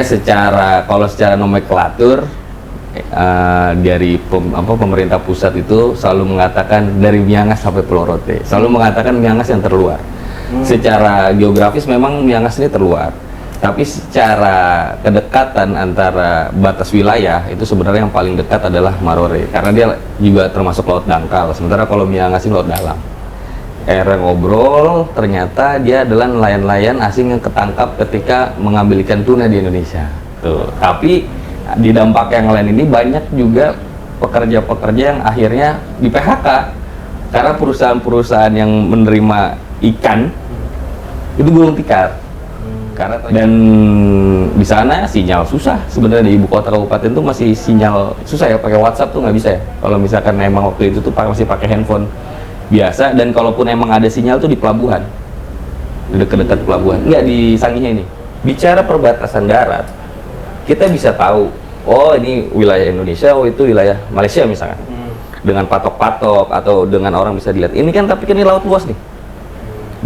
Kalau secara nomenklatur dari pemerintah pusat itu selalu mengatakan dari Miangas sampai Pulau Rote, selalu mengatakan Miangas yang terluar. Secara geografis memang Miangas ini terluar, tapi secara kedekatan antara batas wilayah itu sebenarnya yang paling dekat adalah Marore, karena dia juga termasuk laut dangkal, sementara kalau Miangas ini laut dalam. Ngobrol, ternyata dia adalah nelayan-nelayan asing yang ketangkap ketika mengambil ikan tuna di Indonesia. Tuh. Tapi di dampak yang lain ini banyak juga pekerja-pekerja yang akhirnya di PHK karena perusahaan-perusahaan yang menerima ikan itu gulung tikar. Dan di sana sinyal susah sebenarnya, di ibu kota kabupaten tuh masih sinyal susah ya, pakai WhatsApp tuh nggak bisa ya. Kalau misalkan emang waktu itu tuh masih pakai handphone biasa, dan kalaupun emang ada sinyal tuh di pelabuhan, di dekat-dekat pelabuhan, nggak di Sangihe ini. Bicara perbatasan darat, kita bisa tahu, oh ini wilayah Indonesia, oh itu wilayah Malaysia misalkan, dengan patok-patok atau dengan orang bisa dilihat. Ini kan tapi kan ini laut luas nih,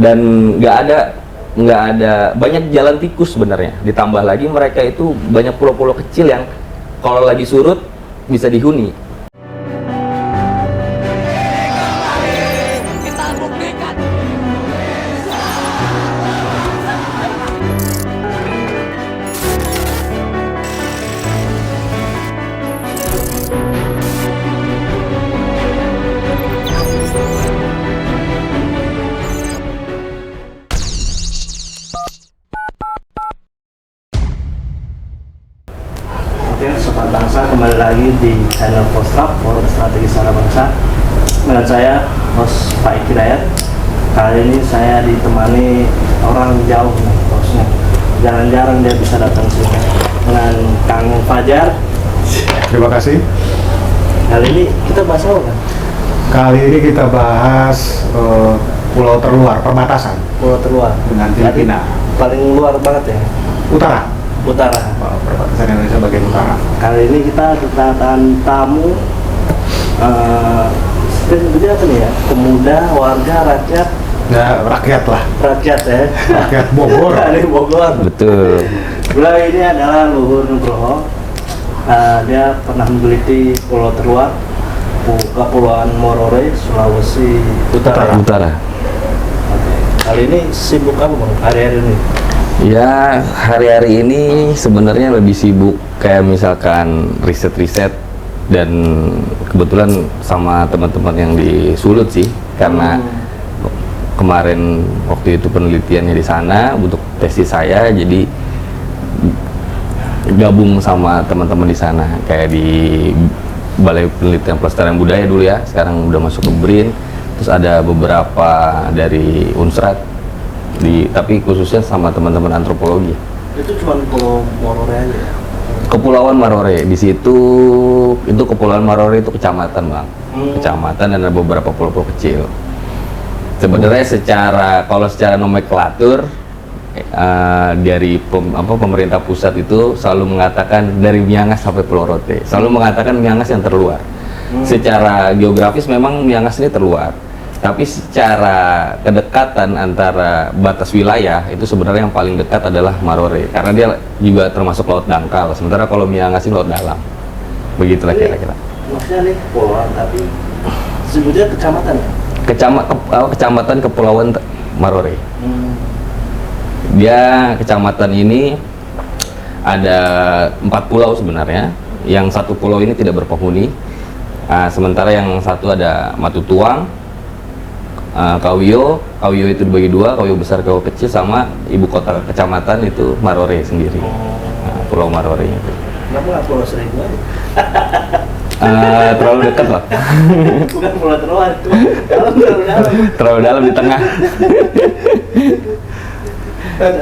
dan nggak ada banyak jalan tikus sebenarnya. Ditambah lagi mereka itu banyak pulau-pulau kecil yang kalau lagi surut bisa dihuni. Sobat Bangsa, kembali lagi di channel Postrap, Forum Strategi Suara Bangsa. Dengan saya, host Pak Iki Dayat. Kali ini saya ditemani orang jauh nih, hostnya. Jarang-jarang dia bisa datang sini. Dengan Kang Fajar. Terima kasih. Kali ini kita bahas apa kan? Kali ini kita bahas pulau terluar, perbatasan Pulau terluar dengan Filipina. Paling luar banget ya? Utara. Perbatasan Indonesia bagian utara. Kali ini kita kedatangan tamu sebenarnya apa nih ya? Pemuda, warga, rakyat. Ya, rakyat lah. Rakyat ya. Rakyat Bogor. Dari Bogor. Betul. Beliau ini adalah Luhur Nugroho. Dia pernah meneliti pulau terluar, Kepulauan Marore, Sulawesi Utara. Oke. Kali ini sibuk apa bang? Hari-hari ini? Ya, hari-hari ini sebenarnya lebih sibuk kayak misalkan riset-riset, dan kebetulan sama teman-teman yang di Sulut sih, karena kemarin waktu itu penelitiannya di sana untuk tesis saya, jadi gabung sama teman-teman di sana, kayak di Balai Penelitian Pelestarian Budaya dulu ya, sekarang udah masuk ke BRIN, terus ada beberapa dari Unsrat, tapi khususnya sama teman-teman antropologi. Itu cuma Pulau Marore aja ya? Kepulauan Marore, di situ itu Kepulauan Marore itu kecamatan bang, kecamatan, dan ada beberapa pulau-pulau kecil. Sebenarnya kalau secara nomenklatur dari pemerintah pusat itu selalu mengatakan dari Miangas sampai Pulau Rote, selalu mengatakan Miangas yang terluar. Secara geografis memang Miangas ini terluar, tapi secara kedekatan antara batas wilayah itu sebenarnya yang paling dekat adalah Marore, karena dia juga termasuk laut dangkal, sementara kalau Miangas ini laut dalam. Begitulah kira-kira. Maksudnya nih kepulauan, tapi sebetulnya kecamatan ya? Kecamatan Kepulauan Marore. Dia kecamatan ini ada 4 pulau sebenarnya. Yang satu pulau ini tidak berpenghuni. Sementara yang satu ada Matutuang, Kauyo itu dibagi 2, Kauyo besar, Kauyo kecil, sama ibu kota kecamatan itu Marore sendiri. Pulau Marore itu. Kenapa nggak Pulau Seribu aja? Terlalu dekat lah. Bukan pulau terluar, itu Terlalu dalam di tengah.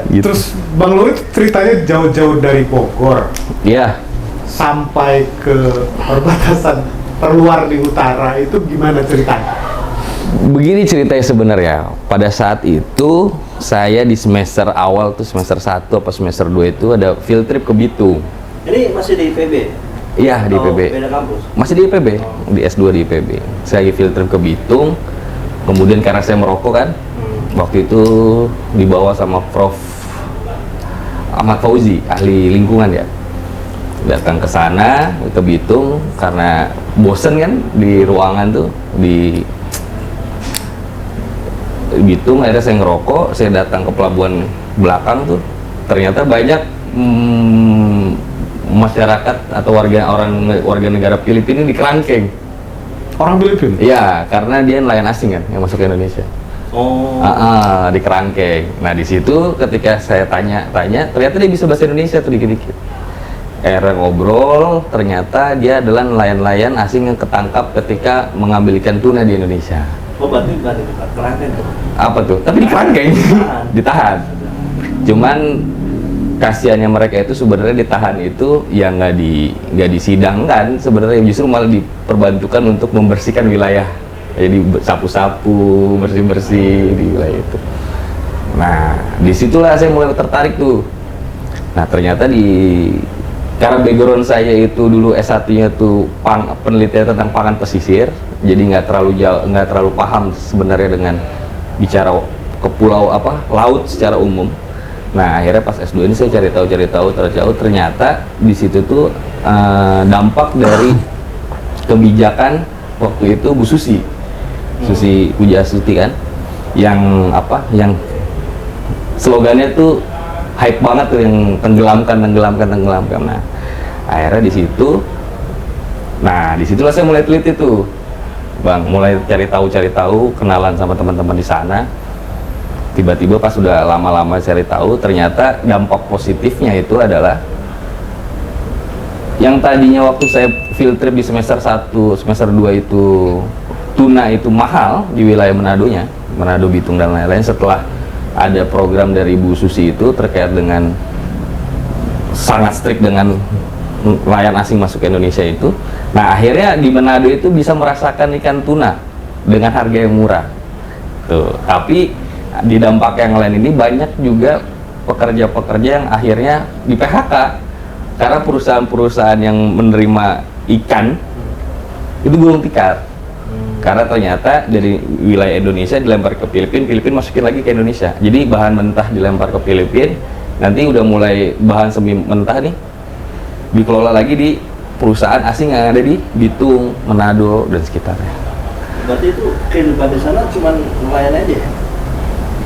Gitu. Terus Bang Luhur ceritanya jauh-jauh dari Bogor. Iya. Sampai ke perbatasan terluar di utara, itu gimana ceritanya? Begini ceritanya sebenarnya. Pada saat itu saya di semester awal tuh, semester 1 apa semester 2 itu ada field trip ke Bitung. Ini masih di IPB? Iya, di IPB. Beda kampus? Masih di IPB, di S2 di IPB. Saya lagi field trip ke Bitung. Kemudian karena saya merokok kan, waktu itu dibawa sama Prof Ahmad Fauzi, ahli lingkungan ya. Datang ke sana, ke Bitung, karena bosen kan di ruangan tuh, di Bitung. Akhirnya saya ngerokok, saya datang ke pelabuhan belakang tuh, ternyata banyak masyarakat atau warga negara Filipina di kerangkeng. Orang Filipina? Iya, karena dia nelayan asing kan yang masuk ke Indonesia. Oh. Di kerangkeng. Nah di situ ketika saya tanya, ternyata dia bisa bahasa Indonesia tuh dikit-dikit. Era ngobrol, ternyata dia adalah nelayan-nelayan asing yang ketangkap ketika mengambil ikan tuna di Indonesia. Oh, berarti bukan di kerangkeng tuh. Apa tuh? Tapi di kerangkeng, ditahan. Cuman kasihannya mereka itu sebenarnya ditahan itu ya nggak disidangkan, sebenarnya justru malah diperbantukan untuk membersihkan wilayah. Jadi sapu-sapu, bersih-bersih di wilayah itu. Nah, disitulah saya mulai tertarik tuh. Nah, ternyata karena background saya itu dulu S1-nya tuh penelitian tentang pangan pesisir, jadi nggak terlalu paham sebenarnya dengan bicara ke laut secara umum. Nah, akhirnya pas S2 ini saya cari tahu, ternyata di situ tuh dampak dari kebijakan waktu itu Bu Susi Pujiastuti kan, yang slogannya tuh hype banget tuh, yang tenggelamkan. Nah, akhirnya di situ, disitulah saya mulai teliti tuh, Bang, mulai cari tahu, kenalan sama teman-teman di sana. Tiba-tiba pas sudah lama-lama cari tahu, ternyata dampak positifnya itu adalah yang tadinya waktu saya field trip di semester 1, semester 2 itu tuna itu mahal di wilayah Manado, Bitung dan lain-lain. Setelah ada program dari Bu Susi itu terkait dengan sangat strict dengan nelayan asing masuk ke Indonesia itu. Nah, akhirnya di Manado itu bisa merasakan ikan tuna dengan harga yang murah. Tuh, tapi di dampak yang lain ini banyak juga pekerja-pekerja yang akhirnya di PHK karena perusahaan-perusahaan yang menerima ikan itu gulung tikar. Karena ternyata dari wilayah Indonesia dilempar ke Filipina masukin lagi ke Indonesia. Jadi bahan mentah dilempar ke Filipina, nanti udah mulai bahan semi mentah nih dikelola lagi di perusahaan asing yang ada di Bitung, Manado dan sekitarnya. Berarti itu kehidupan di sana cuma nelayan aja ya?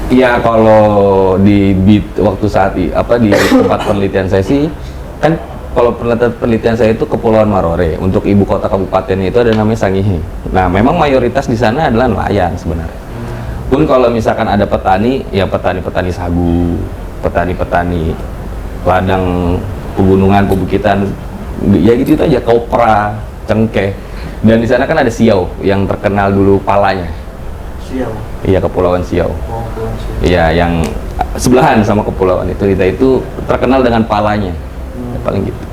Iya, kalau di waktu di tempat penelitian saya sih, kan kalau penelitian saya itu Kepulauan Marore. Untuk ibu kota kabupatennya itu ada namanya Sangihe. Nah, memang mayoritas di sana adalah nelayan sebenarnya. Pun kalau misalkan ada petani, ya petani-petani sagu, petani-petani ladang, pegunungan, pebukitan, ya gitu itu aja, kopra, cengkeh. Dan di sana kan ada Siau yang terkenal dulu palanya. Siau. Iya, Kepulauan Siau. Oh, Siau. Iya, yang sebelahan sama kepulauan itu. Kita itu terkenal dengan palanya. Paling gitu.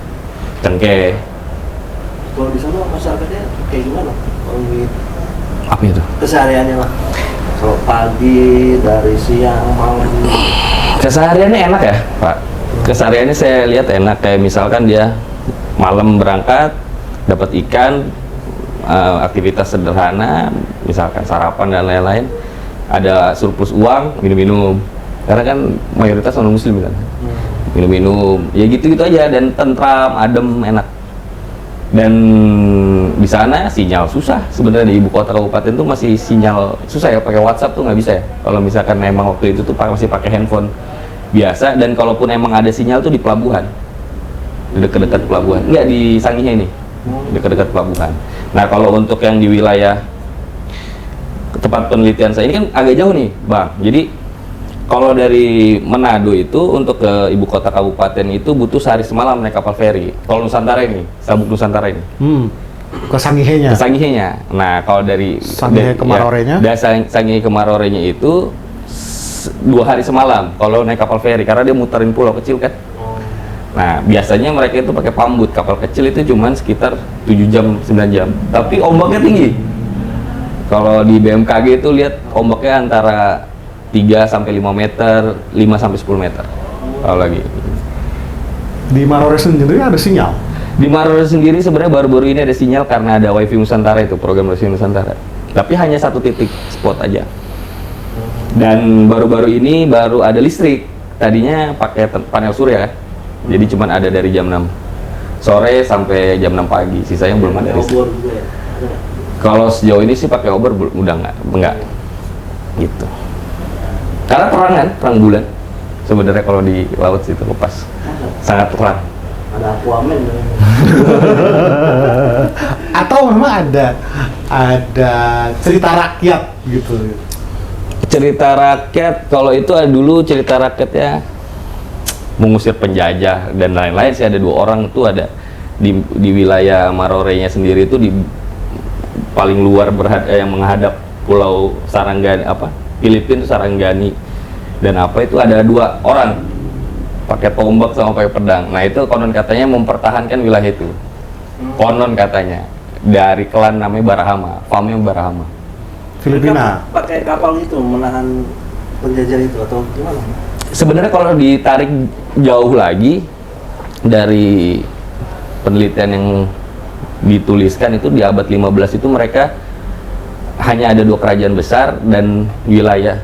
Cengkeh. Kalau di sana masyarakatnya kayak gimana? Kalau gitu. Apa itu? Kesehariannya lah. Kalau pagi, dari siang, malam. Kesehariannya enak ya, Pak. Kesehariannya saya lihat enak, kayak misalkan dia malam berangkat, dapat ikan, aktivitas sederhana, misalkan sarapan dan lain-lain, ada surplus uang, minum-minum, karena kan mayoritas non muslim kan, minum-minum, ya gitu-gitu aja, dan tentram, adem, enak. Dan di sana sinyal susah sebenarnya, di ibu kota kabupaten tuh masih sinyal susah ya, pakai WhatsApp tuh nggak bisa ya, kalau misalkan memang waktu itu tuh masih pakai handphone biasa. Dan kalaupun emang ada sinyal tuh di pelabuhan, dekat-dekat pelabuhan, nggak di Sangihe nih, dekat-dekat pelabuhan. Nah, kalau untuk yang di wilayah tempat penelitian saya ini kan agak jauh nih, Bang. Jadi kalau dari Manado itu untuk ke ibu kota kabupaten itu butuh sehari semalam naik kapal feri. Kalau Nusantara ini, Sabuk Nusantara ini. Ke Sangihenya. Ke Sangihenya. Nah, kalau dari Sangihe ke Marorenya? Ya, Sangihe ke Marorenya itu 2 hari semalam kalau naik kapal feri, karena dia muterin pulau kecil kan. Nah, biasanya mereka itu pakai pambut, kapal kecil itu cuman sekitar 7 jam, 9 jam. Tapi ombaknya tinggi. Kalau di BMKG itu lihat ombaknya antara 3 sampai 5 meter, 5 sampai 10 meter. Kalau lagi. Di Marore sendiri ada sinyal? Di Marore sendiri sebenarnya baru-baru ini ada sinyal karena ada WiFi Nusantara itu, program WiFi Nusantara. Tapi hanya 1 titik spot aja. Dan baru-baru ini baru ada listrik. tadinya pakai panel surya kan, jadi cuman ada dari jam 6 sore sampai jam 6 pagi, sisanya belum ada listrik. Obor juga ya? Ada nggak? Kalau sejauh ini sih pakai obor udah enggak gitu. Karena perang bulan sebenarnya kalau di laut situ lepas Ada. sangat terang. Ada Aquaman dan Atau memang ada cerita rakyat gitu. Cerita rakyat, kalau itu dulu cerita rakyatnya mengusir penjajah dan lain-lain sih, ada 2 orang tuh, ada di wilayah Marorenya sendiri itu di paling luar yang menghadap pulau Saranggani, Filipina itu Saranggani, dan itu ada 2 orang pakai tombak sama pakai pedang. Nah itu konon katanya mempertahankan wilayah itu, konon katanya dari klan namanya Barahama, famnya Barahama. Filipina. mereka pakai kapal itu menahan penjajah itu atau gimana? Sebenarnya kalau ditarik jauh lagi dari penelitian yang dituliskan itu di abad 15 itu mereka hanya ada 2 kerajaan besar, dan wilayah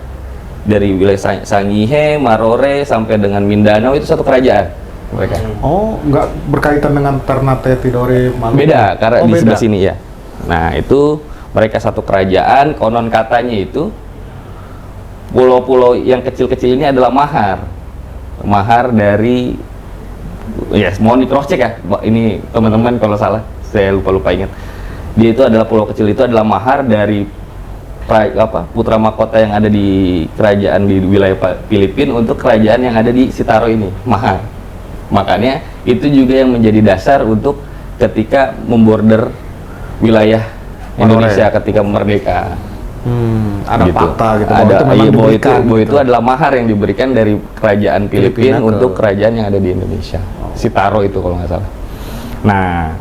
dari wilayah Sangihe, Marore sampai dengan Mindanao itu satu kerajaan mereka. Oh, nggak berkaitan dengan Ternate, Tidore, Maluku? Beda karena di beda. sebelah sini ya. Nah itu mereka satu kerajaan, konon katanya itu pulau-pulau yang kecil-kecil ini adalah mahar dari, ya mohon di cross check ya ini teman-teman kalau salah, saya lupa ingat. Dia itu adalah pulau kecil, itu adalah mahar dari putra mahkota yang ada di kerajaan di wilayah Filipina untuk kerajaan yang ada di Sitaro ini, mahar. Makanya itu juga yang menjadi dasar untuk ketika memborder wilayah Indonesia ketika merdeka. Ada Gitu. fakta gitu. Ada, bahwa diberikan itu adalah mahar yang diberikan dari kerajaan Filipina Filipina untuk kerajaan yang ada di Indonesia. Sitaro itu kalau nggak salah. Nah,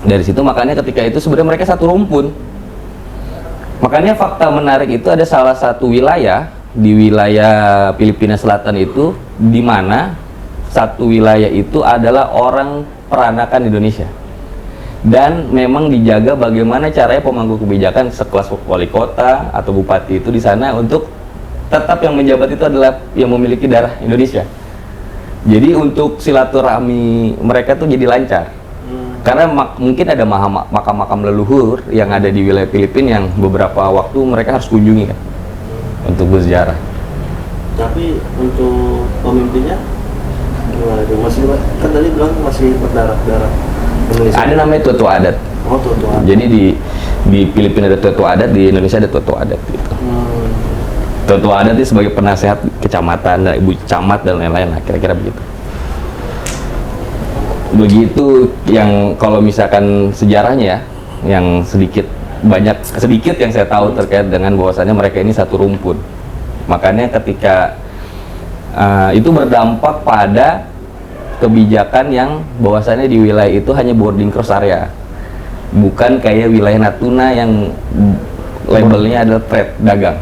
dari situ makanya ketika itu sebenarnya mereka satu rumpun. Makanya fakta menarik itu ada salah satu wilayah di wilayah Filipina Selatan itu di mana satu wilayah itu adalah orang peranakan Indonesia. Dan memang dijaga bagaimana caranya pemangku kebijakan sekelas wali kota atau bupati itu di sana untuk tetap yang menjabat itu adalah yang memiliki darah Indonesia. Jadi untuk silaturahmi mereka tuh jadi lancar. Karena mungkin ada makam-makam leluhur yang ada di wilayah Filipina yang beberapa waktu mereka harus kunjungi kan untuk berziarah. Tapi untuk pemimpinnya gimana itu? Masih kan tadi bilang masih berdarah Indonesia. Ada namanya tua-tua adat. Oh, tua. Jadi di Filipina ada tua-tua adat, di Indonesia ada tua-tua adat gitu. Tua-tua adat itu sebagai penasehat kecamatan, ibu camat dan lain-lain lah, kira-kira begitu. Begitu yang kalau misalkan sejarahnya ya, yang sedikit yang saya tahu terkait dengan bahwasannya mereka ini satu rumpun. Makanya ketika itu berdampak pada kebijakan yang bahwasannya di wilayah itu hanya boarding cross area, bukan kayak wilayah Natuna yang labelnya adalah trade dagang.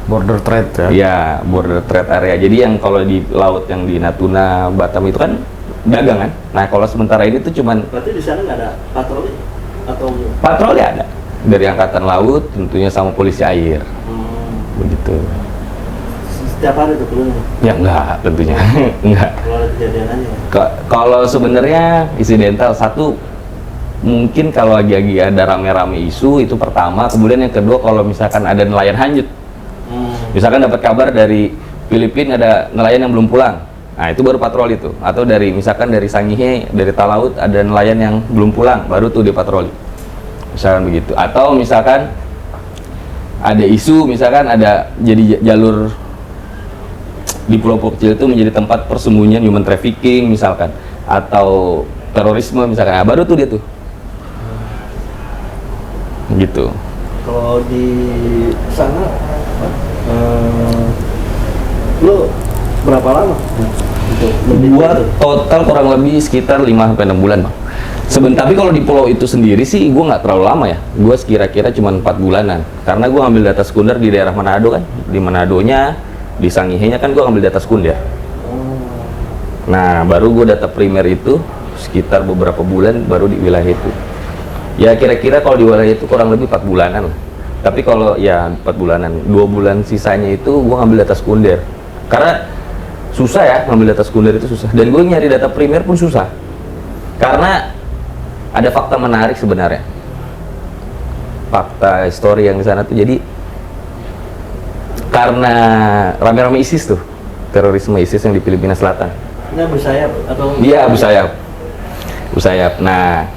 Border trade ya? Ya, border trade area. Jadi yang kalau di laut yang di Natuna, Batam itu kan dagang kan. Nah kalau sementara ini tuh cuman Berarti di sana nggak ada patroli atau patroli ada dari angkatan laut, tentunya sama polisi air, begitu. setiap hari tuh keluarnya? Ya enggak, tentunya enggak. Kalau ada kejadian aja ya? Kalau sebenarnya insidental satu, mungkin kalau lagi ada rame-rame isu itu pertama, kemudian yang kedua kalau misalkan ada nelayan hanyut, misalkan dapat kabar dari Filipina ada nelayan yang belum pulang, nah itu baru patroli tuh. Atau dari misalkan dari Sangihe, dari Talaut ada nelayan yang belum pulang, baru tuh dipatroli, misalkan begitu. Atau misalkan ada isu, misalkan ada jadi jalur di pulau-pulau kecil itu menjadi tempat persembunyian human trafficking misalkan, atau terorisme misalkan, nah, baru tuh dia tuh gitu. Kalau di sana lu berapa lama? Buat total kurang lebih sekitar 5-6 bulan bang. Tapi kalau di pulau itu sendiri sih gue nggak terlalu lama ya, gue kira-kira cuma 4 bulanan, karena gue ngambil data sekunder di daerah Manado kan, di Manadonya, di Sangihenya kan gue ngambil data sekunder. Nah baru gue data primer itu sekitar beberapa bulan baru di wilayah itu. Ya kira-kira kalau di wilayah itu kurang lebih 4 bulanan lah. Tapi kalau ya 4 bulanan, 2 bulan sisanya itu gue ngambil data sekunder. Karena susah ya ngambil data sekunder itu susah. Dan gue nyari data primer pun susah. Karena ada fakta menarik sebenarnya. Fakta histori yang di sana tuh, jadi karena rame-rame ISIS tuh, terorisme ISIS yang di Filipina Selatan. Ini Abu Sayyaf atau? Iya, Abu Sayyaf. Abu Sayyaf. Nah,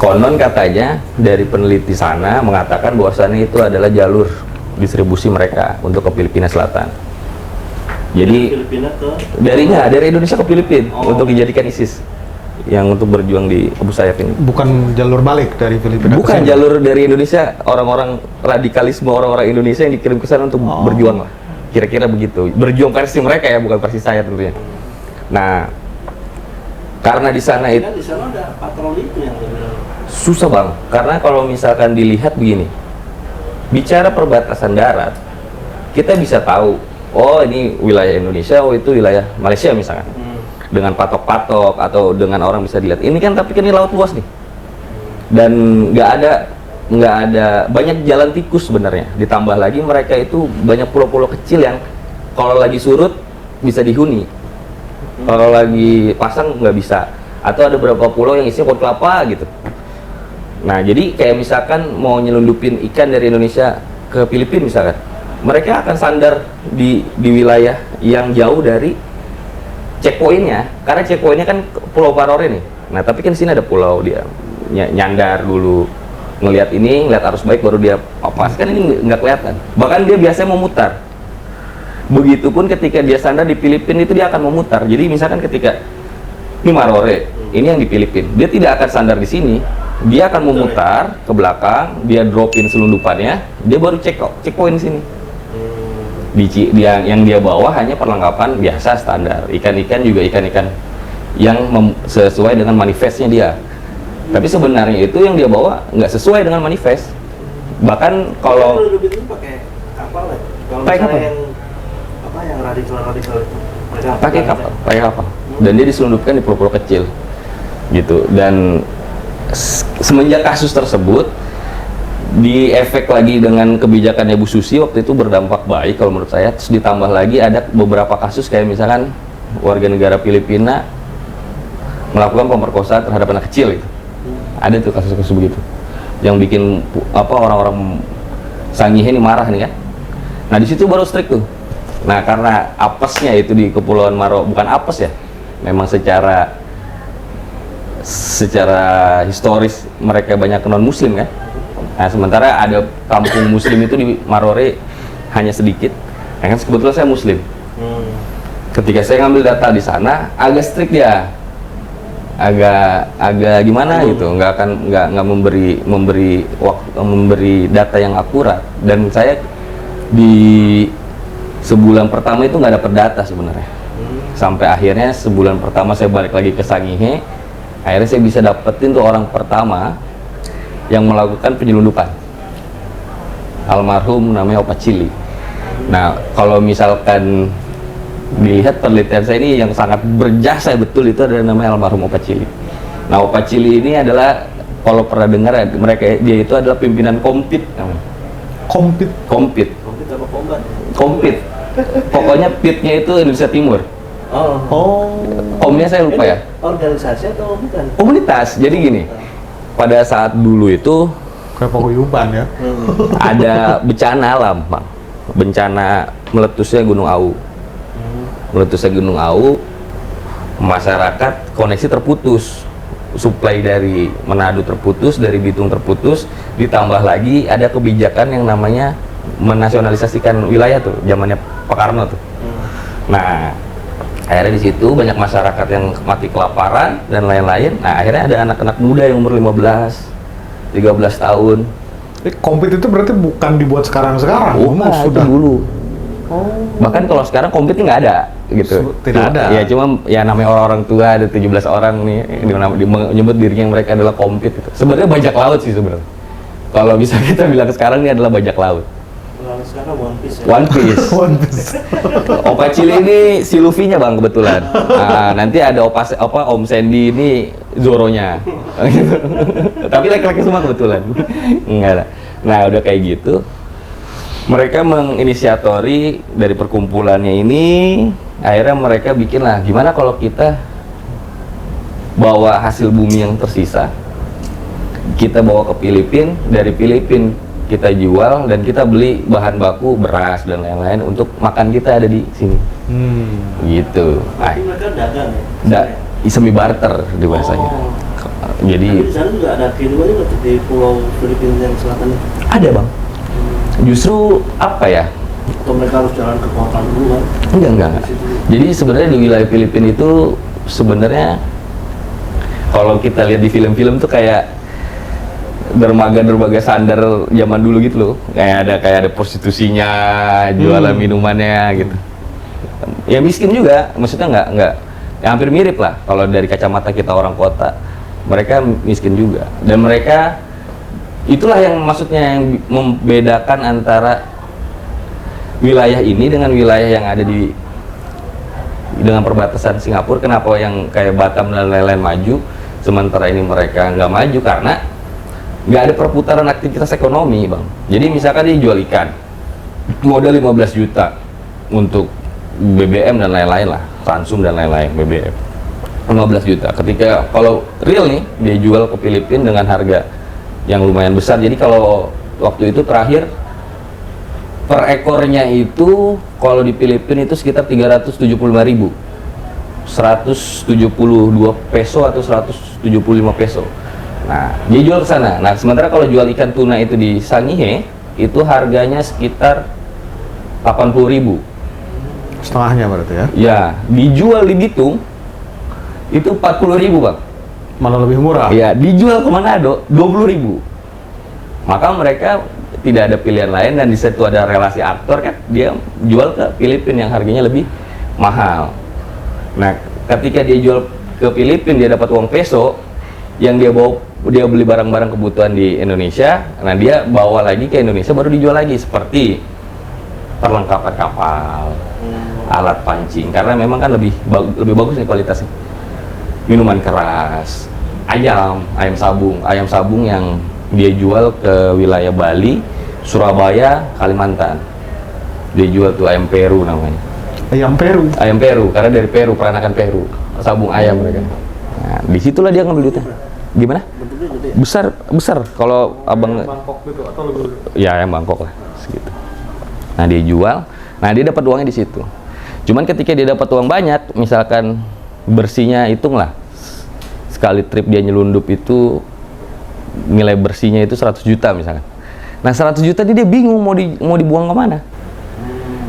konon katanya dari peneliti sana mengatakan bahwasannya itu adalah jalur distribusi mereka untuk ke Filipina Selatan. Jadi Filipina ke? dari Indonesia ke Filipina Oh. untuk dijadikan ISIS yang untuk berjuang di Abu Sayyaf ini. Bukan jalur balik dari Filipina ke Bukan sini? jalur dari Indonesia, orang-orang radikalisme orang-orang Indonesia yang dikirim ke sana untuk berjuang lah. Kira-kira begitu. Berjuang versi mereka ya, bukan versi saya tentunya. Nah, karena di sana itu Kan di sana ada patroli itu yang lebih susah bang, karena kalau misalkan dilihat begini, bicara perbatasan darat, kita bisa tahu, oh ini wilayah Indonesia, oh itu wilayah Malaysia misalkan, dengan patok-patok atau dengan orang bisa dilihat. Ini kan tapi kan ini laut luas nih, dan nggak ada banyak jalan tikus sebenarnya. Ditambah lagi mereka itu banyak pulau-pulau kecil yang kalau lagi surut bisa dihuni, kalau lagi pasang nggak bisa. Atau ada beberapa pulau yang isinya pohon kelapa gitu. Nah, jadi kayak misalkan mau nyelundupin ikan dari Indonesia ke Filipina misalkan, mereka akan sandar di wilayah yang jauh dari checkpointnya, karena checkpointnya kan Pulau Parore nih. Nah, tapi kan di sini ada pulau, dia nyandar dulu, ngelihat ini, ngelihat arus baik baru dia papas. Kan ini nggak kelihatan. Bahkan dia biasanya memutar. Begitupun ketika dia sandar di Filipina itu dia akan memutar. Jadi misalkan ketika ini Marore, ini yang di Filipina, dia tidak akan sandar di sini. Dia akan memutar ke belakang, dia dropin selundupannya, dia baru checkpoint sini. Yang dia bawa hanya perlengkapan biasa standar, ikan-ikan juga ikan-ikan yang sesuai dengan manifestnya dia. Tapi sebenarnya itu yang dia bawa nggak sesuai dengan manifest. Bahkan kalau itu pakai kapal ya? Kalau pakai misalnya kapal. yang radikal itu mereka pakai kapal, dan dia diselundupkan di pulau-pulau kecil, gitu. Dan semenjak kasus tersebut di efek lagi dengan kebijakannya Bu Susi waktu itu berdampak baik kalau menurut saya. Terus ditambah lagi ada beberapa kasus kayak misalkan warga negara Filipina melakukan pemerkosaan terhadap anak kecil itu. Ada tuh kasus-kasus begitu yang bikin orang-orang Sangihe ini marah nih kan. Nah, di situ baru strict tuh. Nah, karena apesnya itu di Kepulauan Maro, bukan apes ya, memang secara historis mereka banyak non muslim kan. Nah, sementara ada kampung muslim itu di Marore hanya sedikit. Nah, kan kebetulan saya muslim. Ketika saya ngambil data di sana agak strict dia, agak gimana gitu, nggak memberi data yang akurat. Dan saya di sebulan pertama itu nggak dapat data sebenarnya. Sampai akhirnya sebulan pertama saya balik lagi ke Sangihe, akhirnya saya bisa dapetin tuh orang pertama yang melakukan penyelundupan, almarhum namanya Opa Cili. Nah, kalau misalkan dilihat penelitian saya ini yang sangat berjasa betul itu adalah namanya almarhum Opa Cili. Nah, Opa Cili ini adalah, kalau pernah dengar dia itu adalah pimpinan Kompit namanya. Kompit apa kombat? Kompit. Pokoknya pitnya itu Indonesia Timur. Omnya saya lupa ya. Organisasi atau bukan? Komunitas. Jadi gini, pada saat dulu itu kayak paguyuban ya. ada bencana alam, Bang. Bencana meletusnya Gunung Au. Meletusnya Gunung Au, masyarakat koneksi terputus. Suplai dari Manado terputus, dari Bitung terputus, ditambah lagi ada kebijakan yang namanya menasionalisasikan wilayah tuh, zamannya Pak Karno tuh. Nah, akhirnya di situ banyak masyarakat yang mati kelaparan dan lain-lain. Nah, akhirnya ada anak-anak muda yang umur 15, 13 tahun. Kompit itu berarti bukan dibuat sekarang-sekarang, Sudah dulu. Bahkan kalau sekarang kompit nggak ada gitu. Tidak ada. Ya cuma ya namanya orang tua ada 17 orang nih menyebut dirinya mereka adalah kompit gitu. Sebenarnya bajak laut sih sebenarnya. Kalau bisa kita bilang sekarang ini adalah bajak laut. Kalau sekarang One Piece ya? One Piece. Opa Cili ini si Luffy-nya Bang kebetulan. Nah, nanti ada Om Sandy ini Zoro-nya. Tapi laki-laki semua kebetulan. Enggak ada. Nah, udah kayak gitu. Mereka menginisiatori dari perkumpulannya ini akhirnya mereka bikin lah, gimana kalau kita bawa hasil bumi yang tersisa, kita bawa ke Filipina, dari Filipina kita jual dan kita beli bahan baku, beras dan lain-lain untuk makan kita ada di sini. Gitu. Tapi mereka dagang ya? Semi barter di bahasanya. Oh. Jadi Tapi di sana juga ada kehidupan juga tuh di pulau Filipina yang selatan itu. ada bang. Justru apa ya? Atau mereka harus jalan ke kota dulu kan? Enggak. Jadi sebenarnya di wilayah Filipina itu sebenarnya kalau kita lihat di film-film tuh kayak dermaga sandar zaman dulu gitu loh. Kayak ada prostitusinya, jualan minumannya gitu. Ya miskin juga, maksudnya nggak ya hampir mirip lah kalau dari kacamata kita orang kota. Mereka miskin juga. Dan mereka itulah yang maksudnya yang membedakan antara wilayah ini dengan wilayah yang ada dengan perbatasan Singapura. Kenapa yang kayak Batam dan lain-lain maju, sementara ini mereka nggak maju karena nggak ada perputaran aktivitas ekonomi, bang. Jadi misalkan dia jual ikan, modal 15 juta untuk BBM dan lain-lain lah, Transum dan lain-lain, BBM 15 juta. Ketika kalau real nih dia jual ke Filipina dengan harga yang lumayan besar. Jadi kalau waktu itu terakhir per ekornya itu kalau di Filipina itu sekitar 375.000, 172 peso atau 175 peso. Nah, dia jual ke sana. Nah, sementara kalau jual ikan tuna itu di Sangihe itu harganya sekitar 80.000. Setengahnya berarti ya? Ya, dijual di Bitung itu 40.000, bang. Malah lebih murah. Ya, dijual ke Manado 20.000. Maka mereka tidak ada pilihan lain dan di situ ada relasi aktor kan, dia jual ke Filipina yang harganya lebih mahal. Nah, ketika dia jual ke Filipina dia dapat uang peso yang dia bawa, dia beli barang-barang kebutuhan di Indonesia. Nah, dia bawa lagi ke Indonesia baru dijual lagi seperti perlengkapan kapal, alat pancing karena memang kan lebih bagus nih kualitasnya. Minuman keras, ayam sabung yang dia jual ke wilayah Bali, Surabaya, Kalimantan. Dia jual tuh ayam Peru namanya. Ayam Peru. Ayam Peru karena dari Peru, peranakan Peru, sabung ayam mereka. Nah, disitulah dia ngambil duitnya. Gimana? Bentuknya gede ya? Besar. Kalau abang, Bangkok gitu atau lebih? ya ayam Bangkok lah, segitu. Nah dia jual, nah dia dapat uangnya di situ. Cuman ketika dia dapat uang banyak, misalkan bersihnya hitung lah, sekali trip dia nyelundup itu nilai bersihnya itu 100 juta misalkan. Nah 100 juta dia bingung mau dibuang kemana.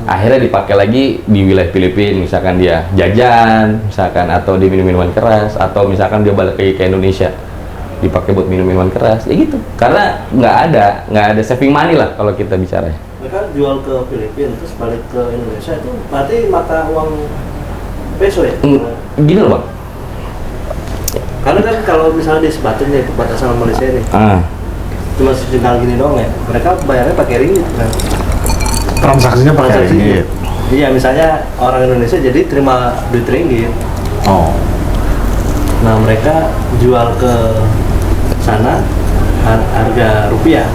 Akhirnya dipakai lagi di wilayah Filipina, misalkan dia jajan, misalkan atau di minum-minuman keras, atau misalkan dia balik lagi ke Indonesia dipakai buat minum-minuman keras, ya gitu. Karena nggak ada saving money lah kalau kita bicara. Mereka jual ke Filipina terus balik ke Indonesia itu berarti mata uang peso ya? Gini loh, bang. Karena kan kalau misalnya di Sebatin ya perbatasan sama Malaysia nih, cuma sinyal gini doang ya, mereka bayarnya pakai ringgit kan? Transaksinya pakai ringgit. Iya, misalnya orang Indonesia jadi terima duit ringgit. Oh. Nah, mereka jual ke sana harga rupiah.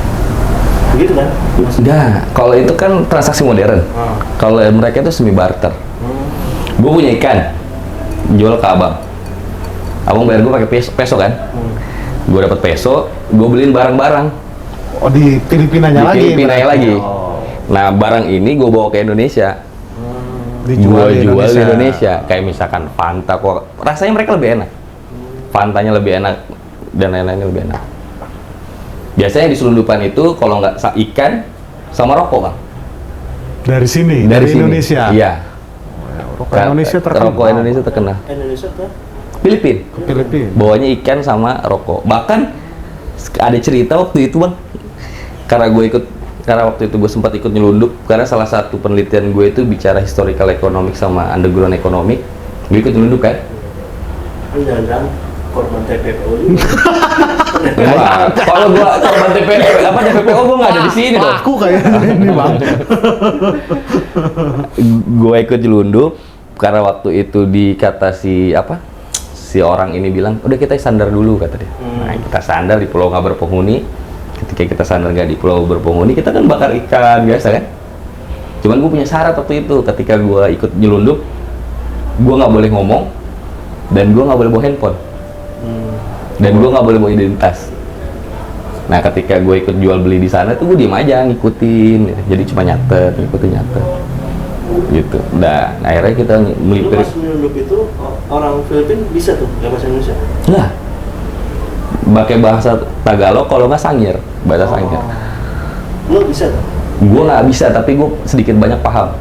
Begitu kan? Enggak, kalau itu kan transaksi modern. Kalau mereka itu semi barter. Gue punya ikan, jual ke abang. Abang bayar gue pakai peso kan? Gue dapat peso, gue beliin barang-barang. Oh, di Filipinanya lagi? Di Filipinanya lagi. Oh. Nah, barang ini gue bawa ke Indonesia. Dijual Gue jual di Indonesia. Kayak misalkan Fanta, kok rasanya mereka lebih enak. Fantanya lebih enak dan lain-lainnya lebih enak. Biasanya di selundupan itu kalau nggak ikan sama rokok, bang. Dari sini? Dari sini. Indonesia? Iya. Rokok Indonesia terkenal. Rokok Indonesia terkenal. Indonesia tuh Filipina. Ke Filipina? Bawanya ikan sama rokok. Bahkan ada cerita waktu itu, bang. Karena waktu itu gue sempat ikut nyelundup. Karena salah satu penelitian gue itu bicara historical economic sama underground economic. Gue ikut nyelundup kan. Jangan-jangan korban TPPO juga. Nah, kalau gue korban TPPO gue nggak ada di sini dong. Aku kayaknya ini, bang. Gue ikut nyelundup karena waktu itu dikata si orang ini bilang udah kita sandar dulu, kata dia. Nah, kita sandar di pulau nggak berpenghuni. Ketika kita sandar nggak di pulau berpenghuni, kita kan bakar ikan biasa kan. Cuman gue punya syarat waktu itu, ketika gue ikut nyelundup gue nggak boleh ngomong, dan gue nggak boleh bawa handphone, dan gue nggak boleh bawa identitas. Nah ketika gue ikut jual beli di sana tuh gue diem aja ngikutin, jadi cuma nyatet gitu. Nah akhirnya kita Lu melipir. pas nyelundup itu orang Filipina bisa tuh nggak bahasa Indonesia? Nah, pakai bahasa Tagalog, kalau nggak Sangir, bahasa Sangir. Lu bisa tuh? Gue nggak bisa, tapi gue sedikit banyak paham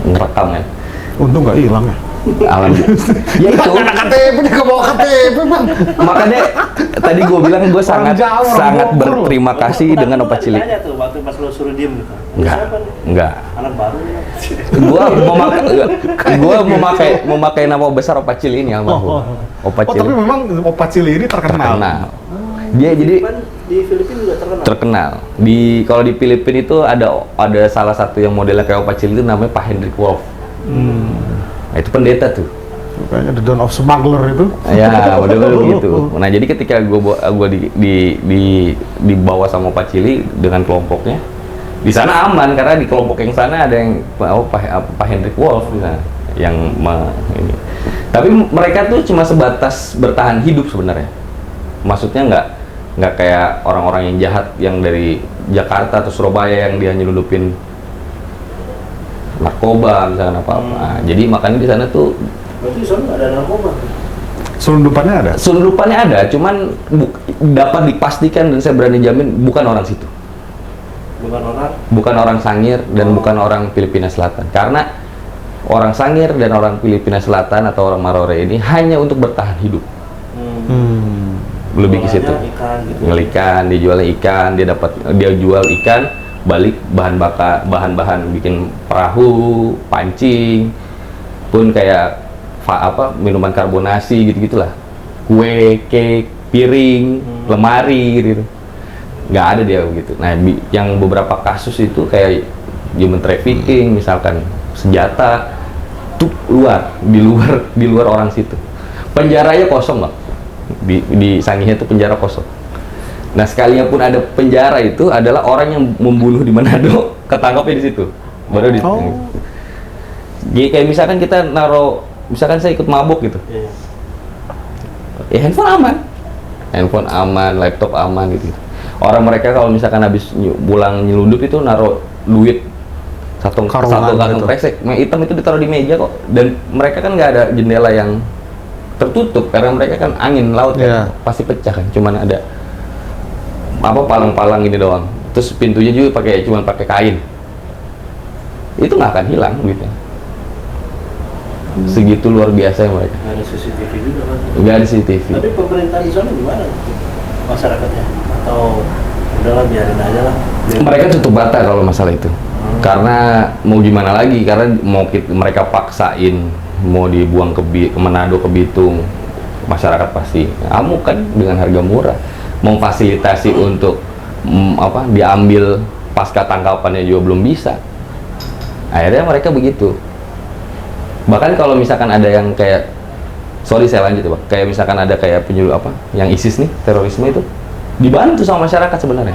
ngerekam kan. Untung nggak hilang ya. Alhamdulillah. Ya itu. KTP dia nggak bawa KTP bang. Makanya tadi gue bilang gue sangat Jawa, orang sangat Bogor. berterima kasih dengan Opa Cili. Tanya tuh waktu pas lu suruh diem gitu. Enggak, Siapa nih? enggak. Anak baru ya. Gua memakai nama besar Opa Cili ini almarhum. Opa Oh Cili. tapi memang Opa Cili ini terkenal. Dia jadi Kan di Filipina juga terkenal. terkenal. Kalau di Filipina itu ada salah satu yang modelnya kayak Opa Cili itu namanya Pak Hendrik Wolf. Nah, itu pendeta tuh. Kayaknya the Dawn of Smuggler itu. Ya, model-model begitu. Nah, jadi ketika gua dibawa sama Pak Cili dengan kelompoknya, di sana aman karena di kelompok yang sana ada yang Pak Hendrik Wolf di sana yang ini. Tapi mereka tuh cuma sebatas bertahan hidup sebenarnya. Maksudnya nggak kayak orang-orang yang jahat yang dari Jakarta atau Surabaya yang dia nyelundupin narkoba misalnya apa-apa. Nah, jadi makanya di sana tuh Berarti di sana nggak ada narkoba. Selundupannya ada. selundupannya ada, cuman dapat dipastikan dan saya berani jamin bukan orang situ. Bukan orang Sangir dan bukan orang Filipina Selatan. Karena orang Sangir dan orang Filipina Selatan atau orang Marore ini hanya untuk bertahan hidup. Lebih ke situ. Ikan gitu. Ngelikan, dijualnya ikan, dia jual ikan, balik bahan-bahan bikin perahu, pancing, pun kayak minuman karbonasi gitu-gitulah. Kue, cake, piring, lemari gitu. Nggak ada dia begitu. Nah, yang beberapa kasus itu kayak human trafficking, misalkan senjata, tuh di luar orang situ. Penjaranya kosong, Bang. Di Sangihe itu penjara kosong. Nah, sekalinya pun ada penjara itu adalah orang yang membunuh di Manado, ketangkapnya di situ. Baru di situ. Jadi kayak misalkan kita misalkan saya ikut mabuk gitu. Iya. Ya handphone aman, laptop aman gitu. Orang mereka kalau misalkan habis pulang nyelundup itu naruh duit satu Karungan kantong gitu. kresek, yang hitam itu ditaruh di meja kok. Dan mereka kan nggak ada jendela yang tertutup karena mereka kan angin laut kan, pasti pecah kan. Cuman ada palang-palang ini doang. Terus pintunya juga cuman pakai kain. Itu nggak akan hilang gitu. Segitu luar biasa mereka. Nggak ada CCTV juga kan? Nggak ada CCTV. Tapi pemerintah di sana gimana? Masyarakatnya? Atau udahlah biarin aja lah? Mereka tutup mata kalau masalah itu. Karena mau gimana lagi? Karena mereka paksain mau dibuang ke Manado, ke Bitung, masyarakat pasti ngamuk kan dengan harga murah. Memfasilitasi untuk diambil pasca tangkapannya juga belum bisa. Akhirnya mereka begitu. Bahkan kalau misalkan ada yang kayak, sorry saya lanjut ya Pak, kayak misalkan ada kayak yang ISIS nih, terorisme itu dibantu sama masyarakat sebenarnya.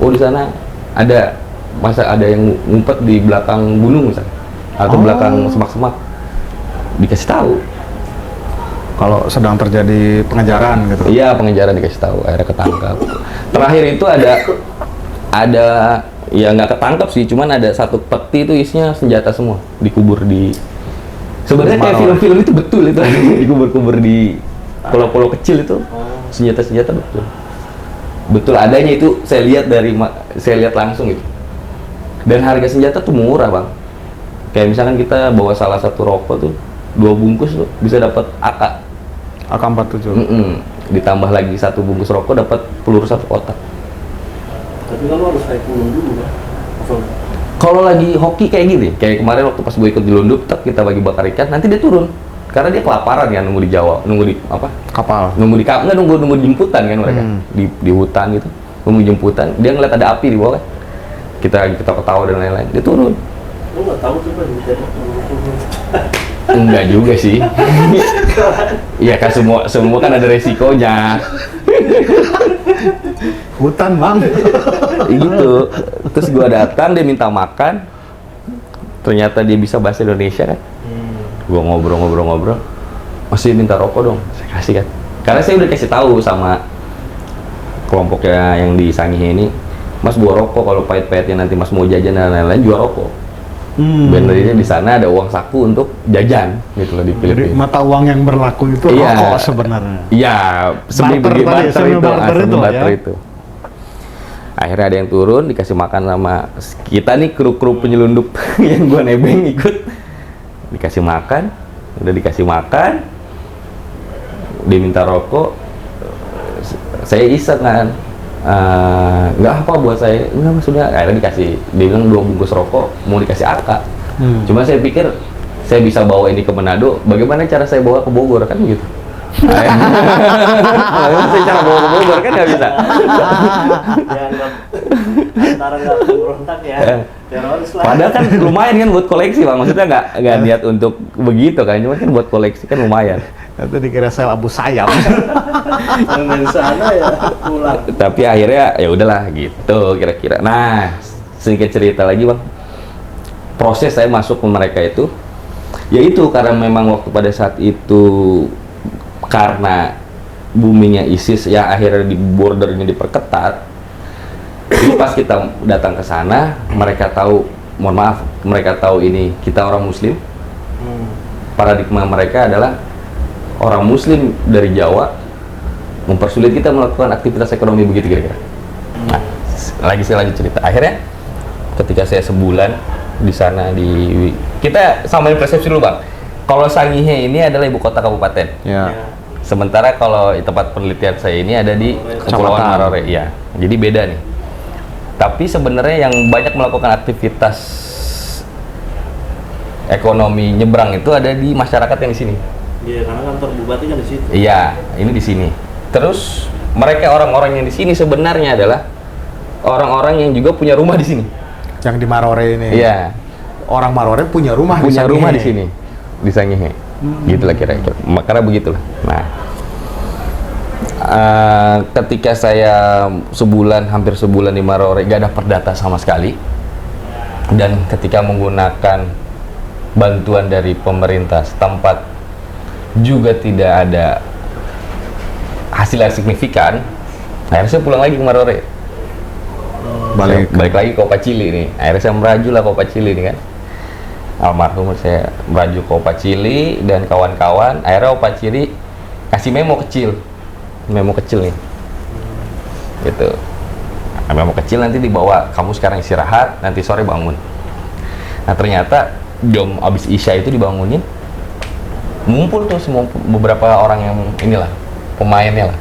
Oh di sana ada yang ngumpet di belakang gunung misalnya, atau belakang semak-semak, dikasih tahu. Kalau sedang terjadi pengejaran gitu. Iya, pengejaran dikasih tahu, akhirnya ketangkap. Terakhir itu ada ya nggak ketangkap sih, cuman ada satu peti itu isinya senjata semua, dikubur di. Sebenarnya kayak film-film itu betul itu dikubur-kubur di pulau-pulau kecil itu senjata-senjata betul. Betul adanya itu saya lihat langsung itu. Dan harga senjata tuh murah bang. Kayak misalkan kita bawa salah satu rokok tuh 2 bungkus tuh bisa dapat AK-47. Ditambah lagi 1 bungkus rokok dapat peluru 1 kotak. Tapi kan lo harus naik gunung dulu kan? Kalau lagi hoki kayak gini, kayak kemarin waktu pas gue ikut di Lundup, kita bagi bakar ikan, nanti dia turun. Karena dia kelaparan kan, nunggu di Jawa, nunggu di Kapal. nunggu jemputan kan mereka di hutan gitu, nunggu jemputan. Dia ngeliat ada api di bawah kan, kita ketawa dan lain-lain, dia turun. Lo nggak tahu tuh kan? Enggak juga sih. Iya kan semua kan ada resikonya. Hutan bang. Gitu. Terus gua datang, dia minta makan. Ternyata dia bisa bahasa Indonesia kan. Gua ngobrol, masih minta rokok dong, saya kasih kan. Karena saya udah kasih tahu sama kelompoknya yang di Sangihe ini, Mas bawa rokok, kalau pahit-pahitnya nanti Mas mau jajan dan lain-lain, jual rokok. Benernya di sana ada uang saku untuk jajan gitu loh di Jadi Filipina. mata uang yang berlaku itu Iya. rokok sebenarnya. Iya, Barter tadi, barter semi itu, barter semi itu, barter ya. itu. Akhirnya ada yang turun, dikasih makan sama kita nih, kru-kru penyelundup yang gua nebeng ikut. Dikasih makan, udah dikasih makan, dia minta rokok, saya iseng kan, nggak apa buat saya, enggak Mas sudah. Akhirnya dikasih, dia bilang 2 bungkus rokok, mau dikasih AK. Cuma saya pikir saya bisa bawa ini ke Manado, bagaimana cara saya bawa ke Bogor kan gitu. Bagaimana saya cara bawa ke Bogor kan nggak bisa. Dianggap antara nggak pemberontak ya, teroris lah. Padahal kan lumayan kan buat koleksi Bang, maksudnya nggak niat untuk begitu kan, cuma kan buat koleksi kan lumayan. Itu dikira sel Abu Sayyaf. Dari sana ya pulang. Tapi akhirnya ya udahlah gitu kira-kira. Nah, sedikit cerita lagi Bang, proses saya masuk ke mereka itu, yaitu karena memang waktu pada saat itu karena boomingnya ISIS ya, akhirnya di bordernya diperketat. Jadi pas kita datang ke sana, mereka tahu, mohon maaf, mereka tahu ini kita orang Muslim. Paradigma mereka adalah orang Muslim dari Jawa mempersulit kita melakukan aktivitas ekonomi, begitu kira-kira. Nah, saya lanjut cerita. Akhirnya ketika saya sebulan di sana, kita samain persepsi dulu Bang. Kalau Sangihe ini adalah ibu kota kabupaten. Ya. Sementara kalau tempat penelitian saya ini ada di Kepulauan Marore, ya. Jadi beda nih. Tapi sebenarnya yang banyak melakukan aktivitas ekonomi nyebrang itu ada di masyarakat yang di sini. Iya, karena kantor bupati kan di situ. Iya, ini di sini. Terus mereka orang-orang yang di sini sebenarnya adalah orang-orang yang juga punya rumah di sini. Yang di Marore ini. Iya, Orang Marore punya rumah punya Sangihe. rumah di sini, di Sangihe. Gitulah kira-kira. Karena begitulah. Nah, ketika saya hampir sebulan di Marore, gak ada perdata sama sekali, dan ketika menggunakan bantuan dari pemerintah setempat juga tidak ada hasil yang signifikan, akhirnya saya pulang lagi ke Marore. Balik lagi ke Opa Cili nih. Akhirnya saya meraju lah ke Opa Cili nih kan. Almarhum saya meraju ke Opa Cili dan kawan-kawan. Akhirnya Opa Cili kasih memo kecil nih. Gitu. Nah, memo kecil nanti dibawa, kamu sekarang istirahat, nanti sore bangun. Nah ternyata jam abis Isya itu dibangunin, ngumpul tuh semua beberapa orang yang inilah pemainnya lah.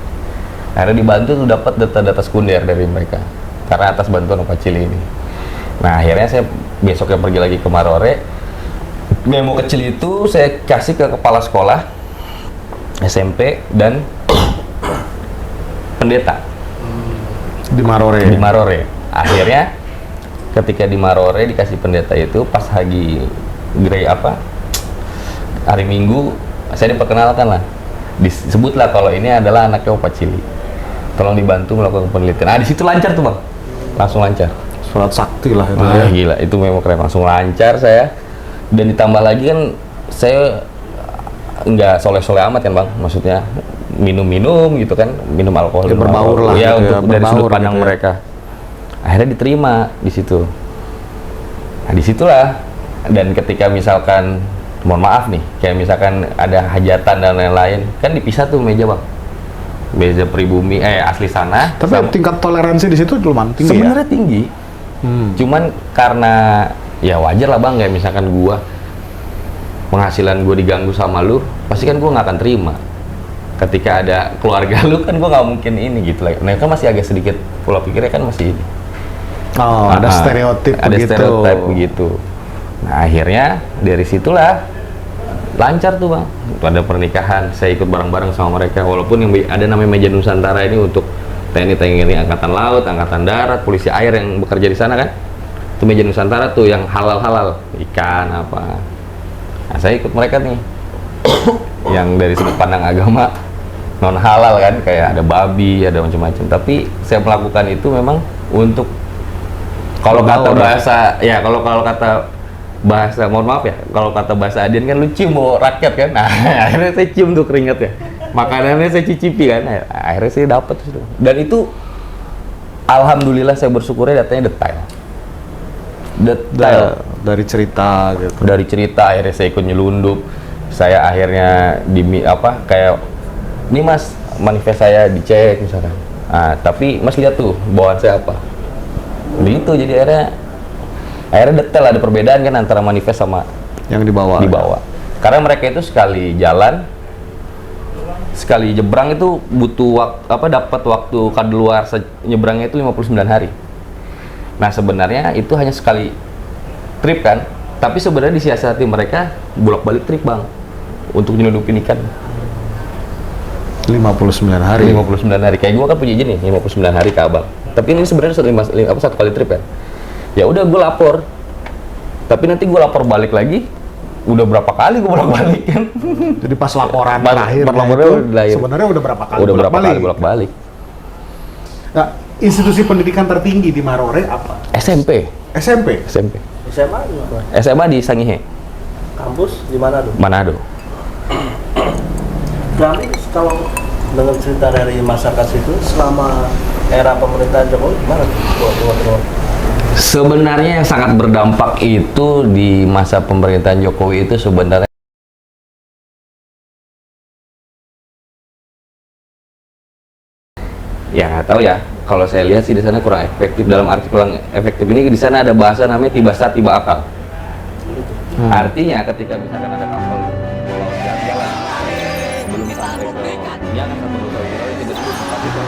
Akhirnya dibantu tuh dapat data-data sekunder dari mereka karena atas bantuan Opa Cili ini. Nah akhirnya saya besoknya pergi lagi ke Marore. Memo kecil itu saya kasih ke kepala sekolah SMP dan pendeta Di Marore. di Marore. Akhirnya ketika di Marore dikasih pendeta itu, pas hari hari Minggu, saya diperkenalkan lah, disebutlah kalau ini adalah anaknya Opa Cili, tolong dibantu melakukan penelitian. Nah di situ lancar tuh Bang, langsung lancar. Surat sakti lah itu. Wah, gila, itu memang keren, langsung lancar saya. Dan ditambah lagi kan saya nggak soleh-soleh amat kan Bang, maksudnya minum-minum gitu kan, minum alkohol, Ya, berbaur lah ya, gitu untuk ya, dari sudut berbaur pandang gitu ya. mereka. Akhirnya diterima di situ. Nah disitulah, dan ketika misalkan mohon maaf nih, kayak misalkan ada hajatan dan lain-lain, kan dipisah tuh meja Bang, meja pribumi asli sana. Tapi tingkat toleransi di situ lumayan tinggi. Sebenarnya tinggi, cuman karena ya wajar lah Bang, kayak misalkan gua penghasilan gua diganggu sama lu, pasti kan gua nggak akan terima. Ketika ada keluarga lu kan gua nggak mungkin ini gitu lah. Mereka masih agak sedikit pola pikirnya kan masih ini. Oh, ada stereotip ada begitu. stereotip begitu. Nah akhirnya dari situlah lancar tuh Bang. Pada pernikahan saya ikut bareng-bareng sama mereka, walaupun yang ada namanya meja Nusantara ini untuk TNI Angkatan Laut, Angkatan Darat, Polisi Air yang bekerja di sana kan. Itu meja Nusantara tuh yang halal-halal, ikan apa. Nah saya ikut mereka nih. Yang dari sudut pandang agama non halal kan, kayak ada babi, ada macam-macam. Tapi saya melakukan itu memang untuk, kalau kata bahasa ya, kalau kata bahasa, mohon maaf ya, kalau kata bahasa Adian kan lu cium mau rakyat kan, nah akhirnya saya cium tuh keringatnya, makanannya saya cicipi kan, akhirnya saya dapet itu, dan itu alhamdulillah saya bersyukurnya datanya detail Dari cerita gitu. dari cerita. Akhirnya saya ikut nyelundup, saya akhirnya kayak ini mas, manifest saya dicek misalkan, tapi mas lihat tuh bawaan saya apa begitu. Jadi akhirnya detail, ada perbedaan kan antara manifest sama Yang dibawa. karena mereka itu sekali jalan, sekali nyebrang itu butuh dapat waktu kadaluar nyebrangnya itu 59 hari. Nah sebenarnya itu hanya sekali trip kan, tapi sebenarnya disiasati mereka bolak-balik trip bang untuk nyelundupin ikan. 59 hari. 59 hari, kayak gua kan punya izin nih 59 hari ke abang, tapi ini sebenarnya satu kali trip kan. Ya udah gue lapor, tapi nanti gue lapor balik lagi, udah berapa kali gue bolak-balik kan. Jadi pas laporan Laporannya itu sebenarnya udah berapa kali udah berapa bolak-balik. kali bolak-balik. Nah, institusi pendidikan tertinggi di Marore apa? SMP. SMP. SMA SMA juga. di Sangihe, Kampus di mana tuh? Manado. Berarti kalau dengan cerita dari masyarakat situ selama era pemerintahan Jokowi gimana tuh? Sebenarnya yang sangat berdampak itu di masa pemerintahan Jokowi itu sebenarnya ya nggak tahu ya. Kalau saya lihat sih di sana kurang efektif. Dalam arti kurang efektif ini, di sana ada bahasa namanya tiba sat tiba akal. Artinya ketika misalkan ada kapal pulau jalan belum sampai ke dia kan sampai ke pulau tiba-tiba sampai ke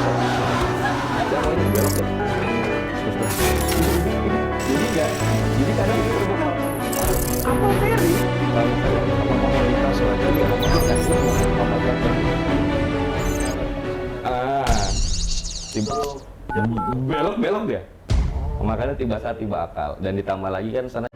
dia mau ini belok deh. Jadi kadang itu berbeda. Kapal feri kalau saya sama komunitas lagi dia belok dia, makanya tiba saat tiba akal, dan ditambah lagi kan sana